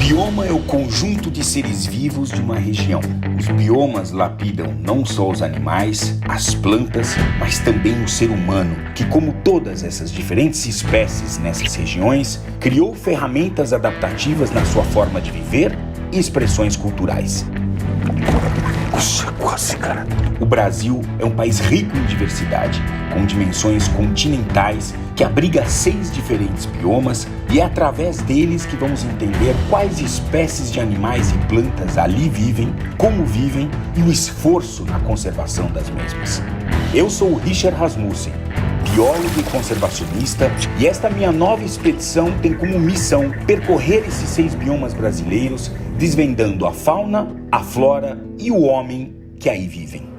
Bioma é o conjunto de seres vivos de uma região. Os biomas lapidam não só os animais, as plantas, mas também o ser humano, que, como todas essas diferentes espécies nessas regiões, criou ferramentas adaptativas na sua forma de viver e expressões culturais. Nossa, quase, cara. O Brasil é um país rico em diversidade, com dimensões continentais, que abriga 6 diferentes biomas, e é através deles que vamos entender quais espécies de animais e plantas ali vivem, como vivem e o esforço na conservação das mesmas. Eu sou o Richard Rasmussen, biólogo e conservacionista, e esta minha nova expedição tem como missão percorrer esses 6 biomas brasileiros, desvendando a fauna, a flora e o homem que aí vivem.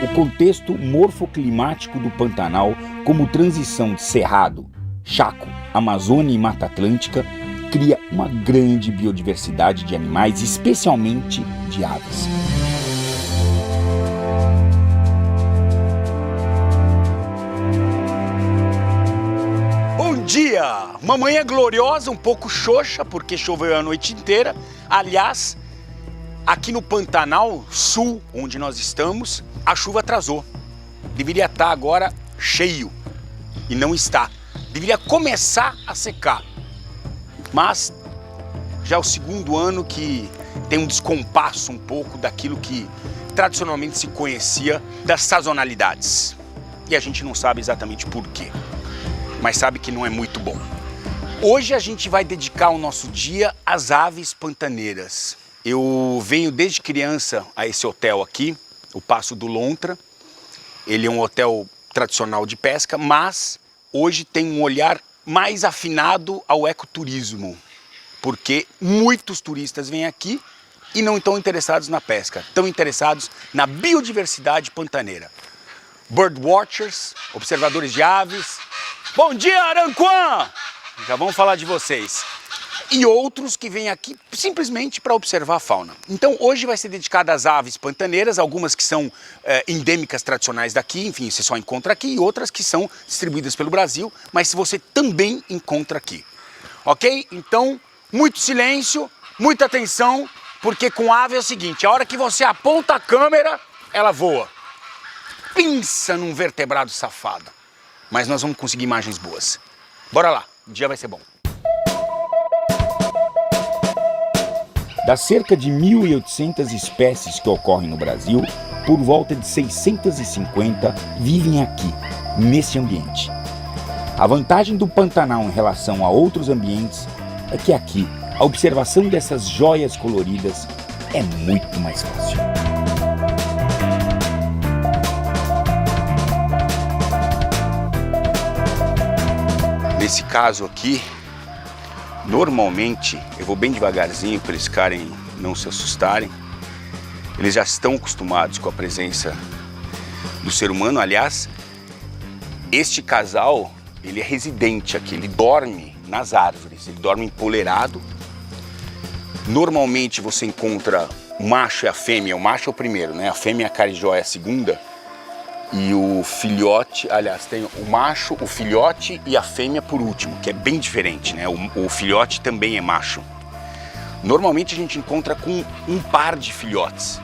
O contexto morfoclimático do Pantanal, como transição de Cerrado, Chaco, Amazônia e Mata Atlântica, cria uma grande biodiversidade de animais, especialmente de aves. Bom dia! Uma manhã gloriosa, um pouco xoxa, porque choveu a noite inteira. Aliás, aqui no Pantanal Sul, onde nós estamos, a chuva atrasou. Deveria estar agora cheio e não está. Deveria começar a secar. Mas já é o segundo ano que tem um descompasso um pouco daquilo que tradicionalmente se conhecia das sazonalidades. E a gente não sabe exatamente por quê, mas sabe que não é muito bom. Hoje a gente vai dedicar o nosso dia às aves pantaneiras. Eu venho desde criança a esse hotel aqui, o Passo do Lontra. Ele é um hotel tradicional de pesca, mas hoje tem um olhar mais afinado ao ecoturismo, porque muitos turistas vêm aqui e não estão interessados na pesca, estão interessados na biodiversidade pantaneira. Birdwatchers, observadores de aves. Bom dia, Aranquã! Já vamos falar de vocês. E outros que vêm aqui simplesmente para observar a fauna. Então hoje vai ser dedicado às aves pantaneiras, algumas que são endêmicas tradicionais daqui, enfim, você só encontra aqui, e outras que são distribuídas pelo Brasil, mas você também encontra aqui. Ok? Então, muito silêncio, muita atenção, porque com ave é o seguinte, a hora que você aponta a câmera, ela voa. Pensa num vertebrado safado. Mas nós vamos conseguir imagens boas. Bora lá, o dia vai ser bom. Das cerca de 1.800 espécies que ocorrem no Brasil, por volta de 650 vivem aqui, nesse ambiente. A vantagem do Pantanal em relação a outros ambientes é que aqui a observação dessas joias coloridas é muito mais fácil. Nesse caso aqui, normalmente, eu vou bem devagarzinho para eles ficarem, não se assustarem. Eles já estão acostumados com a presença do ser humano. Aliás, este casal, ele é residente aqui, ele dorme nas árvores, ele dorme empoleirado. Normalmente você encontra o macho e a fêmea, o macho é o primeiro, né? A fêmea, a carijó, é a segunda. E o filhote, aliás, tem o macho, o filhote e a fêmea por último, que é bem diferente, né? O filhote também é macho. Normalmente a gente encontra com um par de filhotes.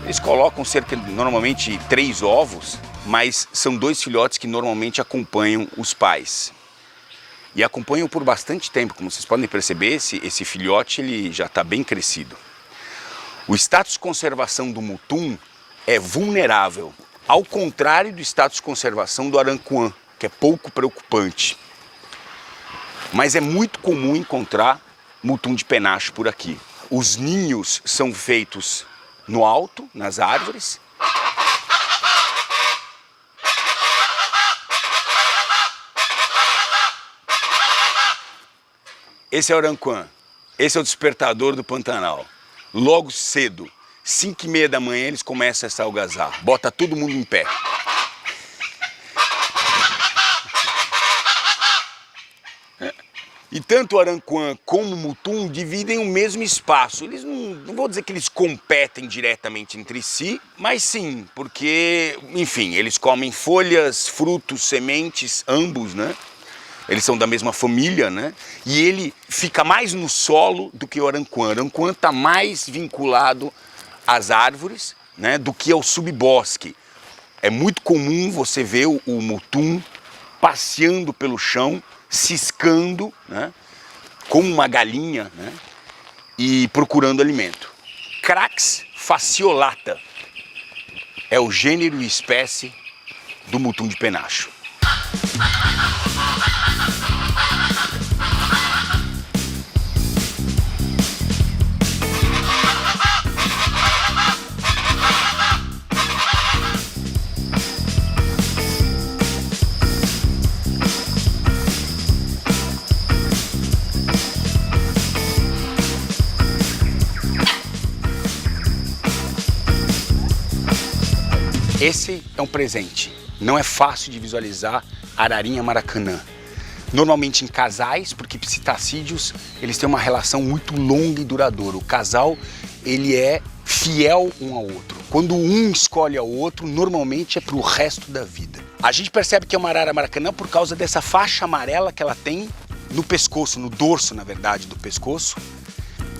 Eles colocam normalmente 3 ovos, mas são 2 filhotes que normalmente acompanham os pais. E acompanham por bastante tempo, como vocês podem perceber, esse filhote ele já está bem crescido. O status de conservação do mutum é vulnerável, ao contrário do status de conservação do aranquã, que é pouco preocupante. Mas é muito comum encontrar mutum de penacho por aqui. Os ninhos são feitos no alto, nas árvores. Esse é o aranquã. Esse é o despertador do Pantanal. Logo cedo, 5h30 da manhã, eles começam essa algazarra. Bota todo mundo em pé. E tanto o Aranquã como o Mutum dividem o mesmo espaço. Eles não vou dizer que eles competem diretamente entre si, mas sim, porque, enfim, eles comem folhas, frutos, sementes, ambos, né? Eles são da mesma família, né? E ele fica mais no solo do que o Aranquã. O Aranquã está mais vinculado às árvores, né, do que ao subbosque. É muito comum você ver o Mutum passeando pelo chão, ciscando, né, como uma galinha, né, e procurando alimento. Crax fasciolata é o gênero e espécie do mutum de penacho. Esse é um presente. Não é fácil de visualizar a ararinha maracanã. Normalmente em casais, porque psitacídeos, eles têm uma relação muito longa e duradoura. O casal, ele é fiel um ao outro. Quando um escolhe ao outro, normalmente é para o resto da vida. A gente percebe que é uma arara maracanã por causa dessa faixa amarela que ela tem no pescoço, no dorso, na verdade, do pescoço.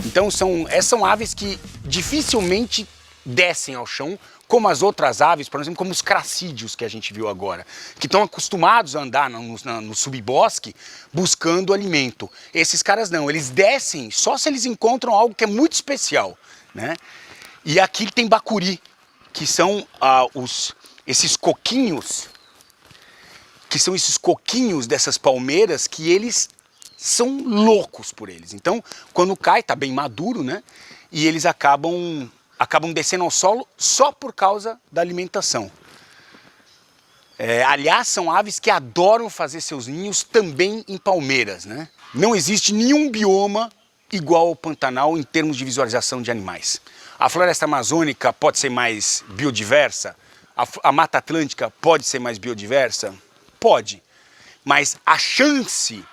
Então são aves que dificilmente descem ao chão, como as outras aves, por exemplo, como os cracídeos que a gente viu agora, que estão acostumados a andar no subbosque buscando alimento. Esses caras não, eles descem só se eles encontram algo que é muito especial, né? E aqui tem bacuri, que são esses coquinhos, dessas palmeiras que eles são loucos por eles. Então, quando cai, tá bem maduro, né? E eles acabam descendo ao solo só por causa da alimentação. Aliás, são aves que adoram fazer seus ninhos também em palmeiras, né? Não existe nenhum bioma igual ao Pantanal em termos de visualização de animais. A floresta amazônica pode ser mais biodiversa? A Mata Atlântica pode ser mais biodiversa? Pode. Mas a chance,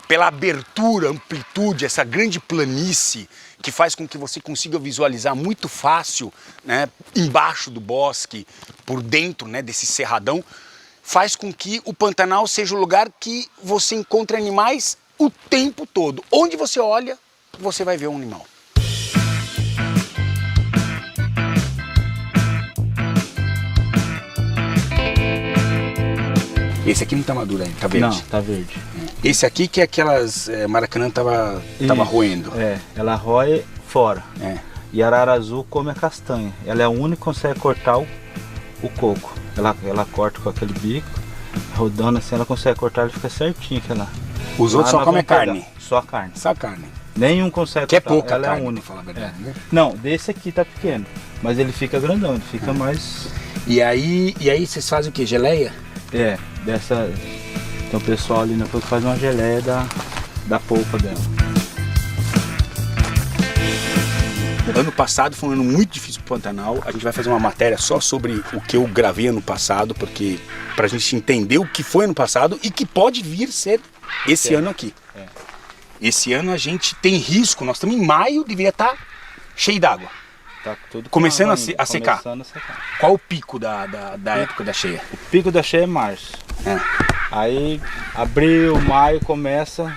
pela abertura, amplitude, essa grande planície, que faz com que você consiga visualizar muito fácil, né, embaixo do bosque, por dentro, né, desse cerradão, faz com que o Pantanal seja o lugar que você encontre animais o tempo todo. Onde você olha, você vai ver um animal. Esse aqui não tá maduro ainda, tá verde? Não, tá verde. Esse aqui que é aquelas Maracanã tava roendo. Ela rói fora. E a arara azul come a castanha. Ela é a única que consegue cortar o coco. Ela corta com aquele bico, rodando assim, ela consegue cortar, ele fica certinho. Os outros só comem carne? Só carne. Só carne. Nenhum consegue cortar. Que é pouca ela carne, é a única. pra falar a verdade, né? Não, desse aqui tá pequeno, mas ele fica grandão, ele fica mais... E aí vocês fazem o quê? Geleia? Dessa... Então o pessoal ali na que faz uma geleia da polpa dela. Ano passado foi um ano muito difícil pro Pantanal. A gente vai fazer uma matéria só sobre o que eu gravei ano passado, porque pra gente entender o que foi ano passado e que pode vir ser esse ano aqui. Esse ano a gente tem risco, nós estamos em maio, deveria estar cheio d'água. Tá tudo começando a secar. Começando a secar. Qual o pico da época da cheia? O pico da cheia é março. Aí abril, maio começa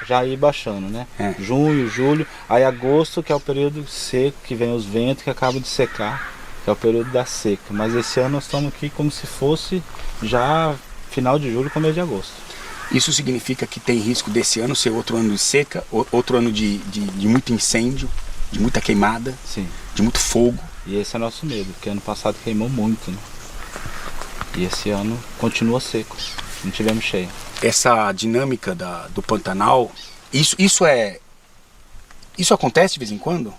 já ir baixando, né? Junho, julho, aí agosto que é o período seco, que vem os ventos que acabam de secar, que é o período da seca. Mas esse ano nós estamos aqui como se fosse já final de julho, começo de agosto. Isso significa que tem risco desse ano ser outro ano de seca, outro ano de muito incêndio, de muita queimada, sim, de muito fogo. E esse é o nosso medo, porque ano passado queimou muito, né? E esse ano continua seco, não tivemos cheia. Essa dinâmica do Pantanal, isso acontece de vez em quando?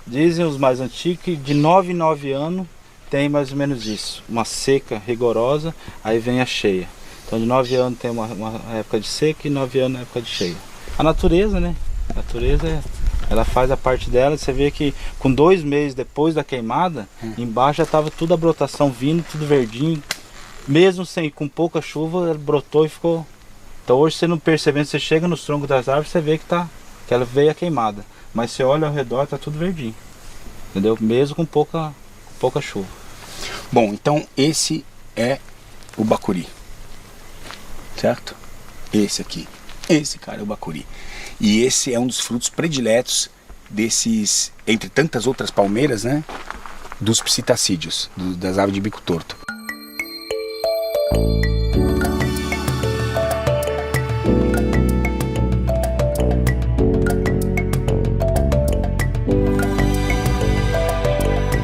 Dizem os mais antigos que de 9 em 9 anos tem mais ou menos isso. Uma seca rigorosa, aí vem a cheia. Então de 9 anos tem uma época de seca e 9 anos é época de cheia. A natureza, né? A natureza, ela faz a parte dela. Você vê que com 2 meses depois da queimada, embaixo já estava tudo a brotação vindo, tudo verdinho. Mesmo com pouca chuva, ela brotou e ficou... Então hoje você não percebendo, você chega nos troncos das árvores, você vê que ela veio a queimada. Mas você olha ao redor, tá tudo verdinho. Entendeu? Mesmo com pouca chuva. Bom, então esse é o bacuri. Certo? Esse aqui. Esse, cara, é o bacuri. E esse é um dos frutos prediletos desses, entre tantas outras palmeiras, né? Dos psitacídeos, das aves de bico torto.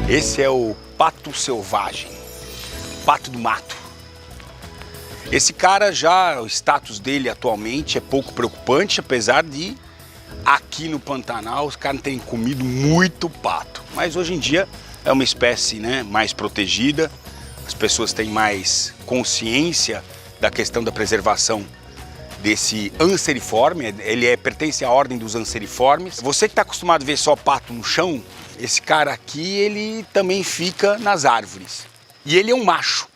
Esse é o pato selvagem, pato do mato. Esse cara já, o status dele atualmente é pouco preocupante, apesar de aqui no Pantanal os caras terem comido muito pato. Mas hoje em dia é uma espécie, né, mais protegida, as pessoas têm mais consciência da questão da preservação desse anseriforme, ele pertence à ordem dos anseriformes. Você que está acostumado a ver só pato no chão, esse cara aqui, ele também fica nas árvores. E ele é um macho.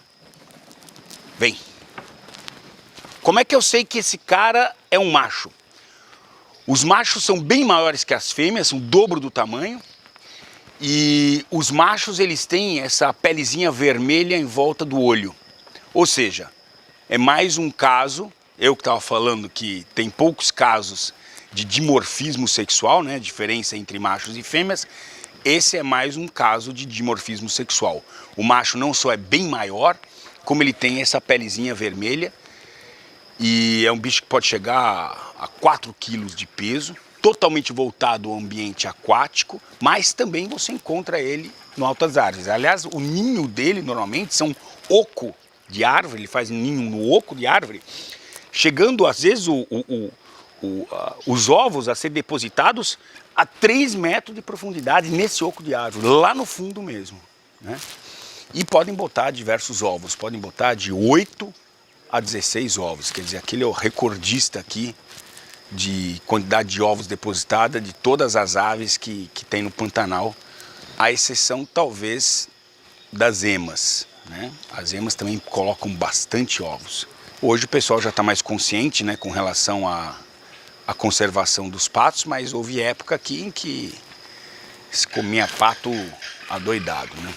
Vem. Como é que eu sei que esse cara é um macho? Os machos são bem maiores que as fêmeas, são o dobro do tamanho. E os machos, eles têm essa pelezinha vermelha em volta do olho. Ou seja, é mais um caso, eu que estava falando que tem poucos casos de dimorfismo sexual, né? Diferença entre machos e fêmeas. Esse é mais um caso de dimorfismo sexual. O macho não só é bem maior, como ele tem essa pelezinha vermelha. E é um bicho que pode chegar a 4 quilos de peso, totalmente voltado ao ambiente aquático, mas também você encontra ele no alto das árvores. Aliás, o ninho dele normalmente são oco de árvore, ele faz ninho no oco de árvore, chegando às vezes os ovos a ser depositados a 3 metros de profundidade nesse oco de árvore, lá no fundo mesmo, né? E podem botar diversos ovos, podem botar de 8 a 16 ovos, quer dizer, aquele é o recordista aqui de quantidade de ovos depositada de todas as aves que tem no Pantanal, à exceção talvez das emas, né? As emas também colocam bastante ovos. Hoje o pessoal já está mais consciente, né, com relação à conservação dos patos, mas houve época aqui em que se comia pato adoidado, né?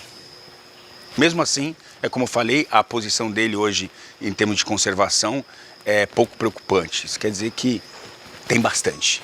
Mesmo assim, é como eu falei, a posição dele hoje em termos de conservação é pouco preocupante. Isso quer dizer que tem bastante.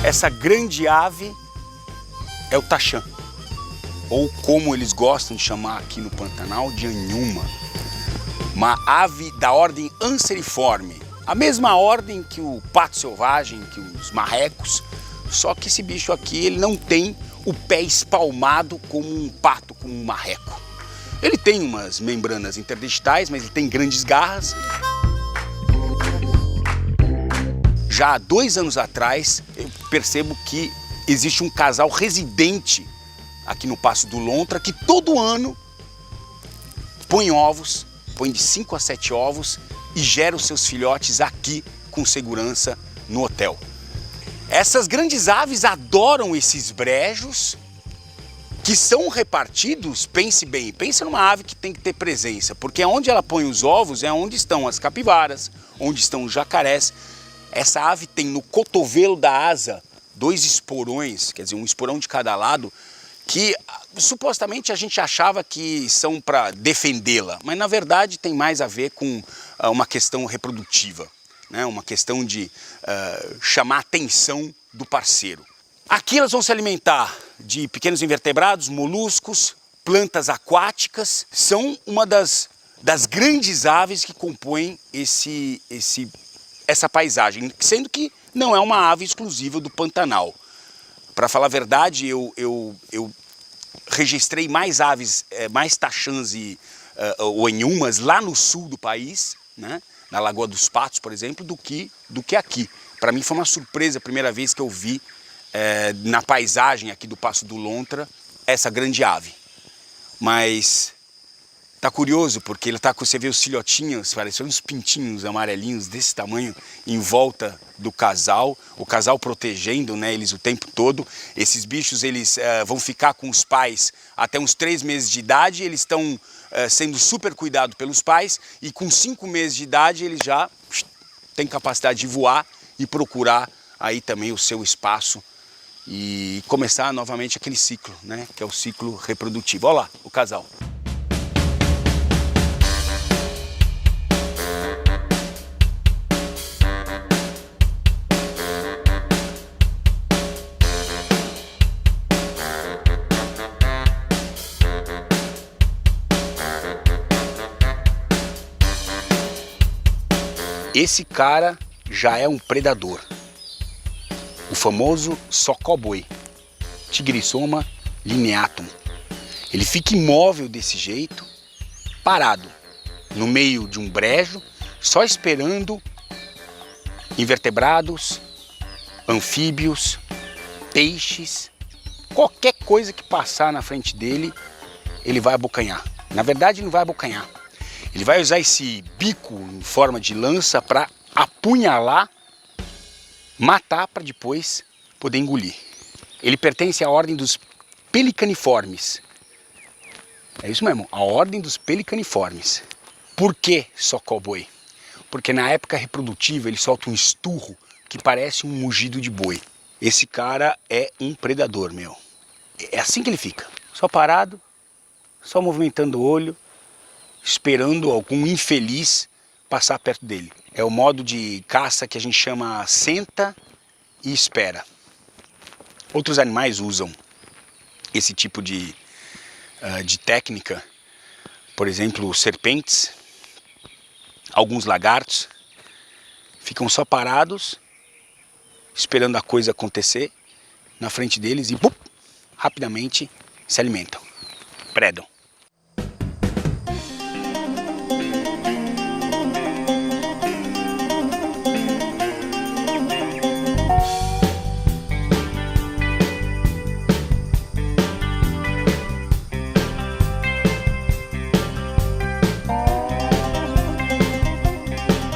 Essa grande ave é o taxã, ou como eles gostam de chamar aqui no Pantanal, de anhuma. Uma ave da ordem anseriforme, a mesma ordem que o pato selvagem, que os marrecos, só que esse bicho aqui ele não tem o pé espalmado como um pato, como um marreco. Ele tem umas membranas interdigitais, mas ele tem grandes garras. Já há 2 anos atrás, eu percebo que existe um casal residente aqui no Passo do Lontra que todo ano põe ovos, põe de 5 a 7 ovos e gera os seus filhotes aqui com segurança no hotel. Essas grandes aves adoram esses brejos que são repartidos, pense bem, pensa numa ave que tem que ter presença, porque onde ela põe os ovos é onde estão as capivaras, onde estão os jacarés. Essa ave tem no cotovelo da asa 2 esporões, quer dizer, um esporão de cada lado, que supostamente a gente achava que são para defendê-la, mas na verdade tem mais a ver com uma questão reprodutiva, né? Uma questão de chamar a atenção do parceiro. Aqui elas vão se alimentar de pequenos invertebrados, moluscos, plantas aquáticas, são uma das grandes aves que compõem essa paisagem, sendo que não é uma ave exclusiva do Pantanal. Para falar a verdade, eu registrei mais aves, mais taxãs e onhumas lá no sul do país, né? Na Lagoa dos Patos, por exemplo, do que aqui. Para mim foi uma surpresa a primeira vez que eu vi na paisagem aqui do Passo do Lontra essa grande ave. Mas tá curioso porque ele tá com, você vê os filhotinhos, parecem uns pintinhos amarelinhos desse tamanho em volta do casal, o casal protegendo, né, eles o tempo todo. Esses bichos eles vão ficar com os pais até uns 3 meses de idade, eles estão sendo super cuidados pelos pais e com 5 meses de idade eles já têm capacidade de voar e procurar aí também o seu espaço e começar novamente aquele ciclo, né, que é o ciclo reprodutivo. Olha lá o casal. Esse cara já é um predador, o famoso socoboi, Tigrissoma lineatum. Ele fica imóvel desse jeito, parado, no meio de um brejo, só esperando invertebrados, anfíbios, peixes, qualquer coisa que passar na frente dele, ele vai abocanhar. Na verdade, ele não vai abocanhar. Ele vai usar esse bico em forma de lança para apunhalar, matar para depois poder engolir. Ele pertence à ordem dos pelicaniformes. É isso mesmo, a ordem dos pelicaniformes. Por que socoboi? Porque na época reprodutiva ele solta um esturro que parece um mugido de boi. Esse cara é um predador, meu. É assim que ele fica, só parado, só movimentando o olho, esperando algum infeliz passar perto dele. É o modo de caça que a gente chama senta e espera. Outros animais usam esse tipo de técnica, por exemplo, serpentes, alguns lagartos, ficam só parados, esperando a coisa acontecer na frente deles e rapidamente se alimentam, predam.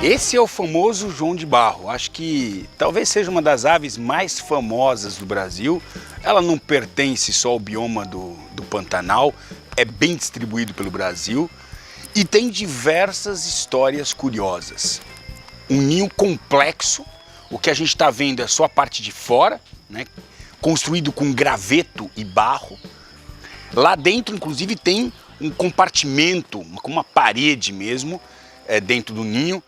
Esse é o famoso João de Barro. Acho que talvez seja uma das aves mais famosas do Brasil. Ela não pertence só ao bioma do Pantanal, é bem distribuído pelo Brasil e tem diversas histórias curiosas. Um ninho complexo, o que a gente está vendo é só a parte de fora, né? Construído com graveto e barro. Lá dentro, inclusive, tem um compartimento, com uma parede mesmo, dentro do ninho.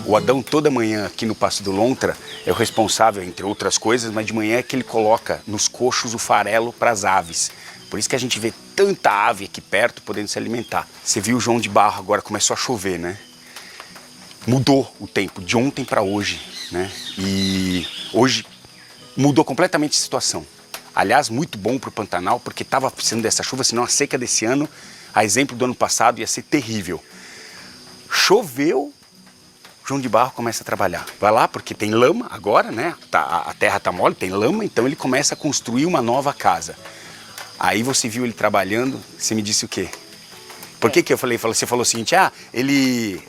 O Adão toda manhã aqui no Passo do Lontra é o responsável, entre outras coisas, mas de manhã é que ele coloca nos coxos o farelo para as aves. Por isso que a gente vê tanta ave aqui perto podendo se alimentar. Você viu o João de Barro, agora começou a chover, né? Mudou o tempo, de ontem para hoje, né? E hoje mudou completamente a situação. Aliás, muito bom para o Pantanal, porque estava precisando dessa chuva, senão a seca desse ano, a exemplo do ano passado, ia ser terrível. Choveu, João de Barro começa a trabalhar. Vai lá porque tem lama agora, né? A terra tá mole, tem lama, então ele começa a construir uma nova casa. Aí você viu ele trabalhando, você me disse o quê? Por que eu falei? Você falou o seguinte, ele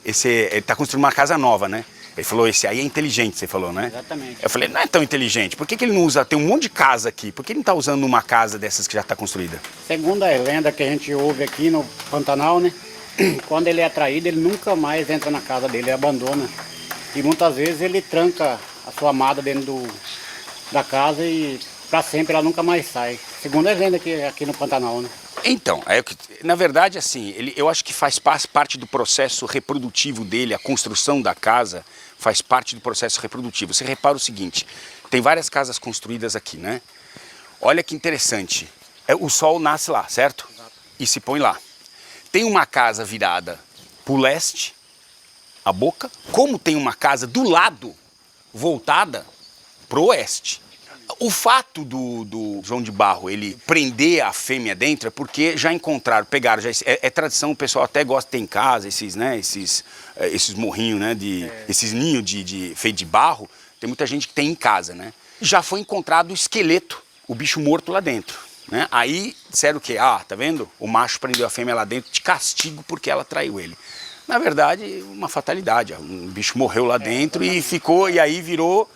tá construindo uma casa nova, né? Ele falou, esse aí é inteligente, você falou, né? Exatamente. Eu falei, não é tão inteligente, por que ele não usa, tem um monte de casa aqui, por que ele não tá usando uma casa dessas que já está construída? Segundo a lenda que a gente ouve aqui no Pantanal, né? Quando ele é atraído, ele nunca mais entra na casa dele, ele abandona. E muitas vezes ele tranca a sua amada dentro da casa e para sempre ela nunca mais sai. Segundo a lenda aqui no Pantanal, né? Então, na verdade, assim, eu acho que faz parte do processo reprodutivo dele, a construção da casa faz parte do processo reprodutivo. Você repara o seguinte, tem várias casas construídas aqui, né? Olha que interessante. O sol nasce lá, certo? Exato. E se põe lá. Tem uma casa virada para o leste, a boca, como tem uma casa do lado, voltada para o oeste. O fato do João de Barro ele prender a fêmea dentro é porque já encontraram, pegaram, já, é tradição, o pessoal até gosta de ter em casa esses, né, esses morrinhos, né, esses ninhos feito de barro, tem muita gente que tem em casa, né? Já foi encontrado o esqueleto, o bicho morto lá dentro, né? Aí disseram o quê? Ah, tá vendo? O macho prendeu a fêmea lá dentro de castigo porque ela traiu ele. Na verdade, uma fatalidade, um bicho morreu lá dentro e ficou, e aí virou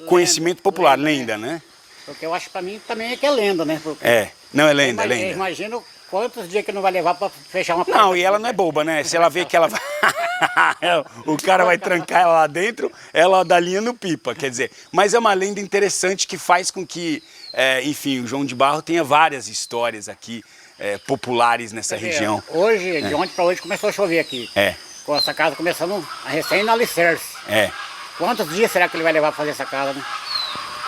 conhecimento popular, lenda, né? Porque eu acho pra mim também é que é lenda, né? Porque Não é lenda, é lenda. Imagino quantos dias que não vai levar pra fechar uma porta. Não, e ela não é boba, né? Se ela vê que ela vai... o cara vai trancar ela lá dentro, ela dá linha no pipa, quer dizer. Mas é uma lenda interessante que faz com que, enfim, o João de Barro tenha várias histórias aqui populares nessa região. Hoje, de ontem pra hoje, começou a chover aqui. Com essa casa começando a recém no alicerce. Quantos dias será que ele vai levar para fazer essa casa, né?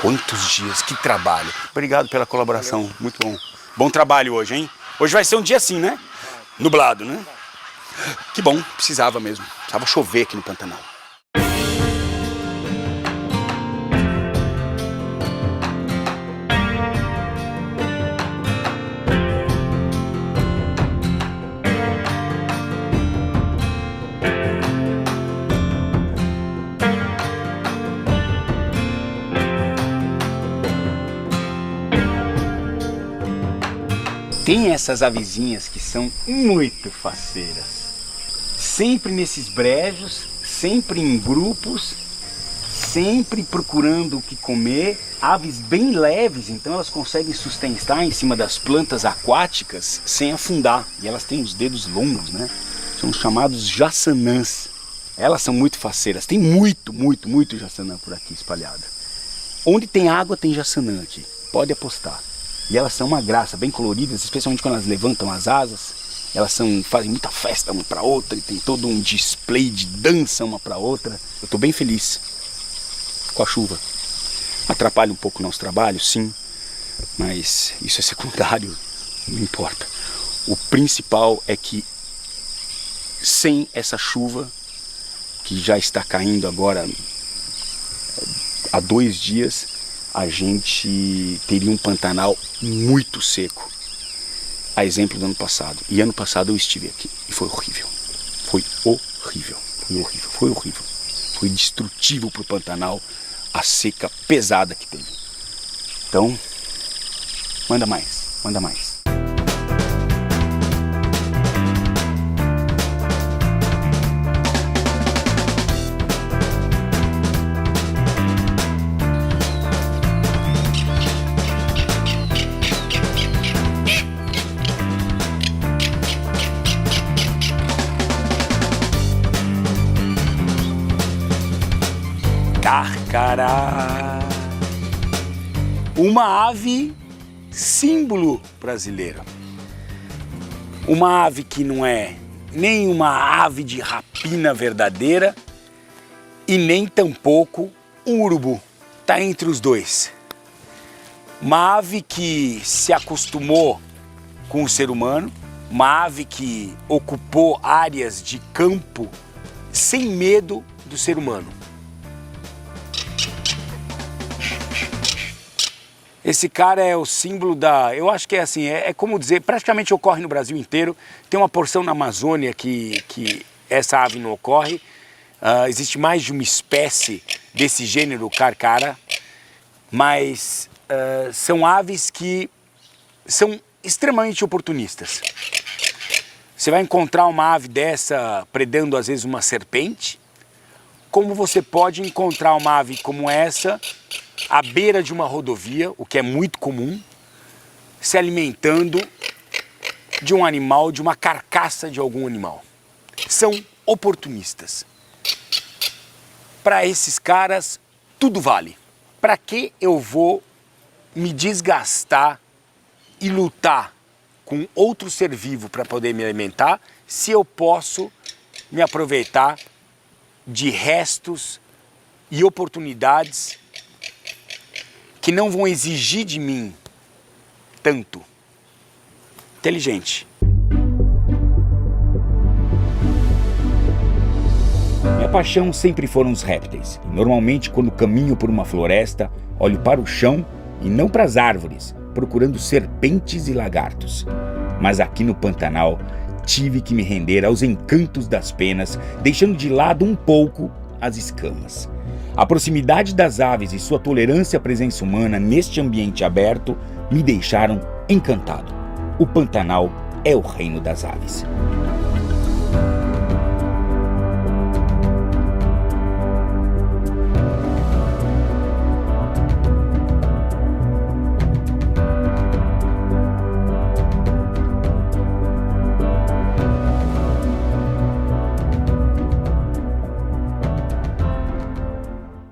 Quantos dias, que trabalho. Obrigado pela colaboração, valeu. Muito bom. Bom trabalho hoje, hein? Hoje vai ser um dia assim, né? Nublado, né? Que bom, precisava mesmo. Precisava chover aqui no Pantanal. Tem essas avezinhas que são muito faceiras. Sempre nesses brejos, sempre em grupos, sempre procurando o que comer. Aves bem leves, então elas conseguem sustentar em cima das plantas aquáticas sem afundar. E elas têm os dedos longos, né? São os chamados jassanãs. Elas são muito faceiras. Tem muito jassanã por aqui espalhada. Onde tem água tem jassanã aqui. Pode apostar. E elas são uma graça, bem coloridas, especialmente quando elas levantam as asas. Elas fazem muita festa uma para outra e tem todo um display de dança uma para outra. Eu estou bem feliz com a chuva. Atrapalha um pouco o nosso trabalho, sim, mas isso é secundário, não importa. O principal é que sem essa chuva, que já está caindo agora há 2 dias, a gente teria um Pantanal muito seco, a exemplo do ano passado. E ano passado eu estive aqui e foi horrível. Foi horrível, foi horrível, foi horrível. Foi destrutivo para o Pantanal a seca pesada que teve. Então, manda mais, manda mais. Carcará, uma ave símbolo brasileira, uma ave que não é nem uma ave de rapina verdadeira e nem tampouco um urubu, está entre os dois. Uma ave que se acostumou com o ser humano, uma ave que ocupou áreas de campo sem medo do ser humano. Esse cara é o símbolo eu acho que é assim, é como dizer, praticamente ocorre no Brasil inteiro. Tem uma porção na Amazônia que essa ave não ocorre. Existe mais de uma espécie desse gênero carcara, mas são aves que são extremamente oportunistas. Você vai encontrar uma ave dessa predando às vezes uma serpente, como você pode encontrar uma ave como essa à beira de uma rodovia, o que é muito comum, se alimentando de um animal, de uma carcaça de algum animal. São oportunistas. Para esses caras, tudo vale. Para que eu vou me desgastar e lutar com outro ser vivo para poder me alimentar, se eu posso me aproveitar de restos e oportunidades que não vão exigir de mim tanto. Inteligente. Minha paixão sempre foram os répteis. E normalmente, quando caminho por uma floresta, olho para o chão e não para as árvores, procurando serpentes e lagartos. Mas aqui no Pantanal, tive que me render aos encantos das penas, deixando de lado um pouco as escamas. A proximidade das aves e sua tolerância à presença humana neste ambiente aberto me deixaram encantado. O Pantanal é o reino das aves.